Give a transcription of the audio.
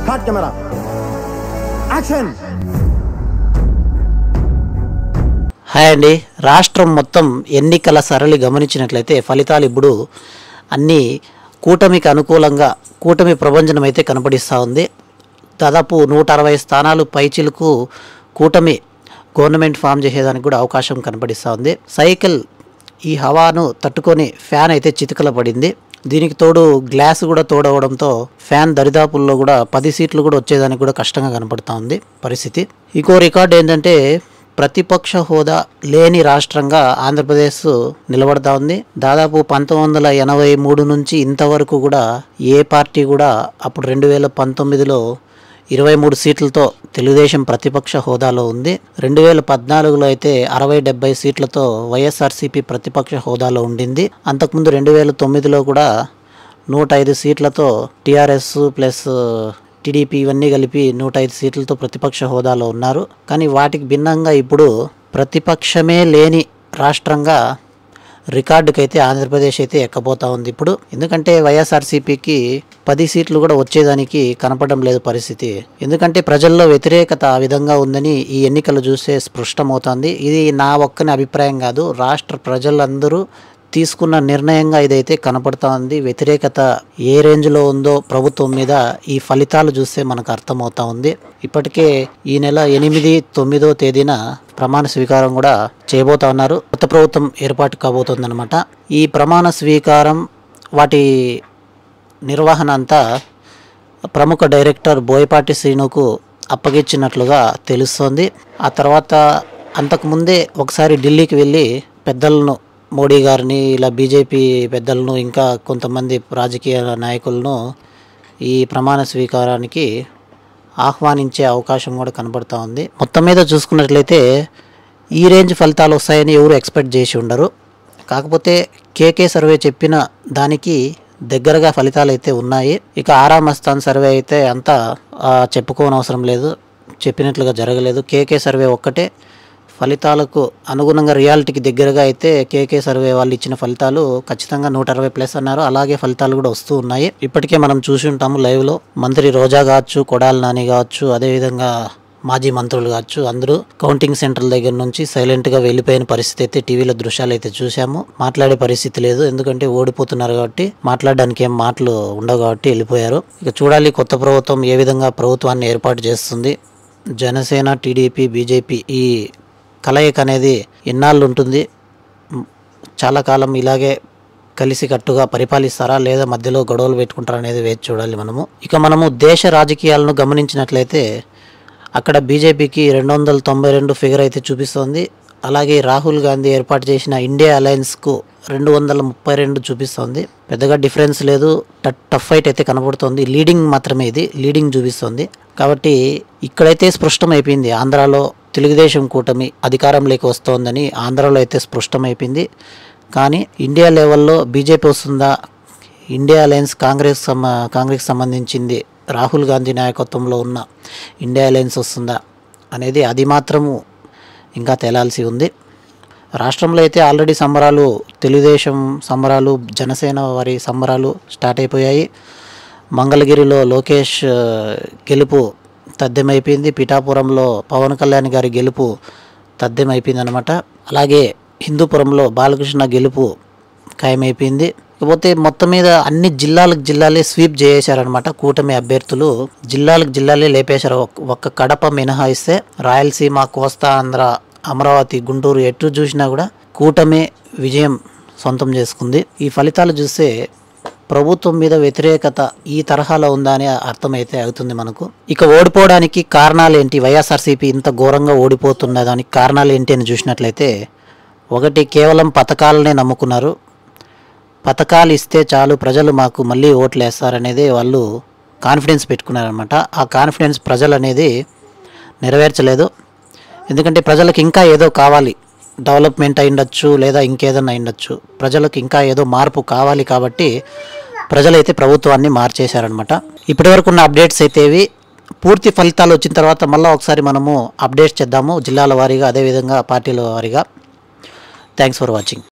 Cut camera action. Hi అండి. రాష్ట్రం మొత్తం ఎన్నికల సరళి గమనించినట్లయితే ఫలితాలు ఇప్పుడు అన్నీ కూటమికి అనుకూలంగా కూటమి ప్రభంజనం అయితే కనపడిస్తూ ఉంది. దాదాపు 160 స్థానాలు పైచిలకు కూటమి గవర్నమెంట్ ఫామ్ చేసేదానికి కూడా అవకాశం కనపడిస్తూ ఉంది. సైకిల్ ఈ హవాను తట్టుకొని ఫ్యాన్ అయితే చితికల పడింది. దీనికి తోడు గ్లాస్ కూడా తోడవడంతో ఫ్యాన్ దరిదాపుల్లో కూడా 10 సీట్లు కూడా వచ్చేదానికి కూడా కష్టంగా కనపడుతూ ఉంది పరిస్థితి. ఇంకో రికార్డు ఏంటంటే ప్రతిపక్ష హోదా లేని రాష్ట్రంగా ఆంధ్రప్రదేశ్ నిలబడతా ఉంది. దాదాపు 1983 నుంచి ఇంతవరకు కూడా ఏ పార్టీ కూడా అప్పుడు 2019లో 23 సీట్లతో తెలుగుదేశం ప్రతిపక్ష హోదాలో ఉంది. 2014లో అయితే 60-70 సీట్లతో వైఎస్ఆర్సీపీ ప్రతిపక్ష హోదాలో ఉండింది. అంతకుముందు 2009లో కూడా 105 సీట్లతో టీఆర్ఎస్ ప్లస్ టీడీపీ ఇవన్నీ కలిపి 105 సీట్లతో ప్రతిపక్ష హోదాలో ఉన్నారు. కానీ వాటికి భిన్నంగా ఇప్పుడు ప్రతిపక్షమే లేని రాష్ట్రంగా రికార్డుకైతే ఆంధ్రప్రదేశ్ అయితే ఎక్కబోతా ఉంది ఇప్పుడు. ఎందుకంటే వైఎస్ఆర్సీపీకి 10 సీట్లు కూడా వచ్చేదానికి కనపడడం లేదు పరిస్థితి. ఎందుకంటే ప్రజల్లో వ్యతిరేకత ఆ విధంగా ఉందని ఈ ఎన్నికలు చూస్తే స్పష్టమవుతుంది. ఇది నా ఒక్కని అభిప్రాయం కాదు, రాష్ట్ర ప్రజలందరూ తీసుకున్న నిర్ణయంగా ఇదైతే కనపడతా ఉంది. వ్యతిరేకత ఏ రేంజ్లో ఉందో ప్రభుత్వం మీద ఈ ఫలితాలు చూస్తే మనకు అర్థమవుతా ఉంది. ఇప్పటికే ఈ నెల 8, 9వ తేదీన ప్రమాణ స్వీకారం కూడా చేయబోతా ఉన్నారు. కొత్త ప్రభుత్వం ఏర్పాటు కాబోతుందన్నమాట. ఈ ప్రమాణ స్వీకారం వాటి నిర్వహణ అంతా ప్రముఖ డైరెక్టర్ బోయపాటి శ్రీనుకు అప్పగించినట్లుగా తెలుస్తోంది. ఆ తర్వాత అంతకుముందే ఒకసారి ఢిల్లీకి వెళ్ళి పెద్దలను, మోడీ గారిని, ఇలా బీజేపీ పెద్దలను, ఇంకా కొంతమంది రాజకీయ నాయకులను ఈ ప్రమాణ స్వీకారానికి ఆహ్వానించే అవకాశం కూడా కనబడుతూ ఉంది. మొత్తం మీద చూసుకున్నట్లయితే ఈ రేంజ్ ఫలితాలు వస్తాయని ఎవరు ఎక్స్పెక్ట్ చేసి ఉండరు. కాకపోతే కేకే సర్వే చెప్పిన దానికి దగ్గరగా ఫలితాలు అయితే ఉన్నాయి. ఇక ఆరామ్ అస్థాన్ సర్వే అయితే అంతా చెప్పుకోనవసరం లేదు, చెప్పినట్లుగా జరగలేదు. కేకే సర్వే ఒక్కటే ఫలితాలకు అనుగుణంగా రియాలిటీకి దగ్గరగా అయితే కేకే సర్వే వాళ్ళు ఇచ్చిన ఫలితాలు ఖచ్చితంగా 160+ అన్నారు. అలాగే ఫలితాలు కూడా వస్తూ ఉన్నాయి. ఇప్పటికే మనం చూసి ఉంటాము లైవ్లో. మంత్రి రోజా కావచ్చు, కొడాలి నాని కావచ్చు, అదేవిధంగా మాజీ మంత్రులు కావచ్చు, అందరూ కౌంటింగ్ సెంటర్ల దగ్గర నుంచి సైలెంట్గా వెళ్ళిపోయిన పరిస్థితి అయితే టీవీలో దృశ్యాలు అయితే చూసాము. మాట్లాడే పరిస్థితి లేదు, ఎందుకంటే ఓడిపోతున్నారు కాబట్టి మాట్లాడడానికి ఏం మాటలు ఉండవు కాబట్టి వెళ్ళిపోయారు. ఇక చూడాలి కొత్త ప్రభుత్వం ఏ విధంగా ప్రభుత్వాన్ని ఏర్పాటు చేస్తుంది. జనసేన, టీడీపీ, బీజేపీ ఈ కలయిక అనేది ఎన్నాళ్ళు ఉంటుంది, చాలా కాలం ఇలాగే కలిసికట్టుగా పరిపాలిస్తారా లేదా మధ్యలో గొడవలు పెట్టుకుంటారా అనేది వేచి చూడాలి మనము. ఇక మనము దేశ రాజకీయాలను గమనించినట్లయితే అక్కడ బీజేపీకి 292 ఫిగర్ అయితే చూపిస్తోంది. అలాగే రాహుల్ గాంధీ ఏర్పాటు చేసిన ఇండియా అలయన్స్కు 232 చూపిస్తోంది. పెద్దగా డిఫరెన్స్ లేదు, టఫ్ ఫైట్ అయితే కనబడుతోంది. లీడింగ్ మాత్రమే, ఇది లీడింగ్ చూపిస్తోంది. కాబట్టి ఇక్కడైతే స్పష్టమైపోయింది, ఆంధ్రాలో తెలుగుదేశం కూటమి అధికారంలోకి వస్తోందని ఆంధ్రాలో అయితే స్పష్టమైపోయింది. కానీ ఇండియా లెవెల్లో బీజేపీ వస్తుందా, ఇండియా అలయన్స్ కాంగ్రెస్ సంబంధించింది రాహుల్ గాంధీ నాయకత్వంలో ఉన్న ఇండియా అలయన్స్ వస్తుందా అనేది అది మాత్రము ఇంకా తేలాల్సి ఉంది. రాష్ట్రంలో అయితే ఆల్రెడీ సంబరాలు, తెలుగుదేశం సంబరాలు, జనసేన వారి సంబరాలు స్టార్ట్ అయిపోయాయి. మంగళగిరిలో లోకేష్ గెలుపు తథ్యమైపోయింది. పిఠాపురంలో పవన్ కళ్యాణ్ గారి గెలుపు తథ్యమైపోయింది అనమాట. అలాగే హిందూపురంలో బాలకృష్ణ గెలుపు ఖాయమైపోయింది. ఇకపోతే మొత్తం మీద అన్ని జిల్లాలే స్వీప్ చేశారనమాట కూటమి అభ్యర్థులు. జిల్లాలే లేపేశారు. ఒక్క కడప మినహాయిస్తే రాయలసీమ, కోస్తా ఆంధ్ర, అమరావతి, గుంటూరు ఎటు చూసినా కూడా కూటమి విజయం సొంతం చేసుకుంది. ఈ ఫలితాలు చూస్తే ప్రభుత్వం మీద వ్యతిరేకత ఈ తరహాలో ఉందా అని అర్థమైతే అవుతుంది మనకు. ఇక ఓడిపోవడానికి కారణాలు ఏంటి, వైఎస్ఆర్సీపీ ఇంత ఘోరంగా ఓడిపోతున్న దానికి కారణాలు ఏంటి అని చూసినట్లయితే, ఒకటి కేవలం పథకాలనే నమ్ముకున్నారు. పథకాలు ఇస్తే చాలు ప్రజలు మాకు మళ్ళీ ఓట్లు వేస్తారనేది వాళ్ళు కాన్ఫిడెన్స్ పెట్టుకున్నారనమాట. ఆ కాన్ఫిడెన్స్ ప్రజలు అనేది నెరవేర్చలేదు. ఎందుకంటే ప్రజలకు ఇంకా ఏదో కావాలి, డెవలప్మెంట్ అయ్యుండొచ్చు లేదా ఇంకేదన్నా అయ్యుండొచ్చు, ప్రజలకు ఇంకా ఏదో మార్పు కావాలి కాబట్టి ప్రజలైతే ప్రభుత్వాన్ని మార్చేశారనమాట. ఇప్పటివరకు ఉన్న అప్డేట్స్ అయితే ఇవి. పూర్తి ఫలితాలు వచ్చిన తర్వాత మళ్ళీ ఒకసారి మనము అప్డేట్స్ చేద్దాము జిల్లాల వారీగా, అదేవిధంగా పార్టీల వారీగా. Thanks for watching.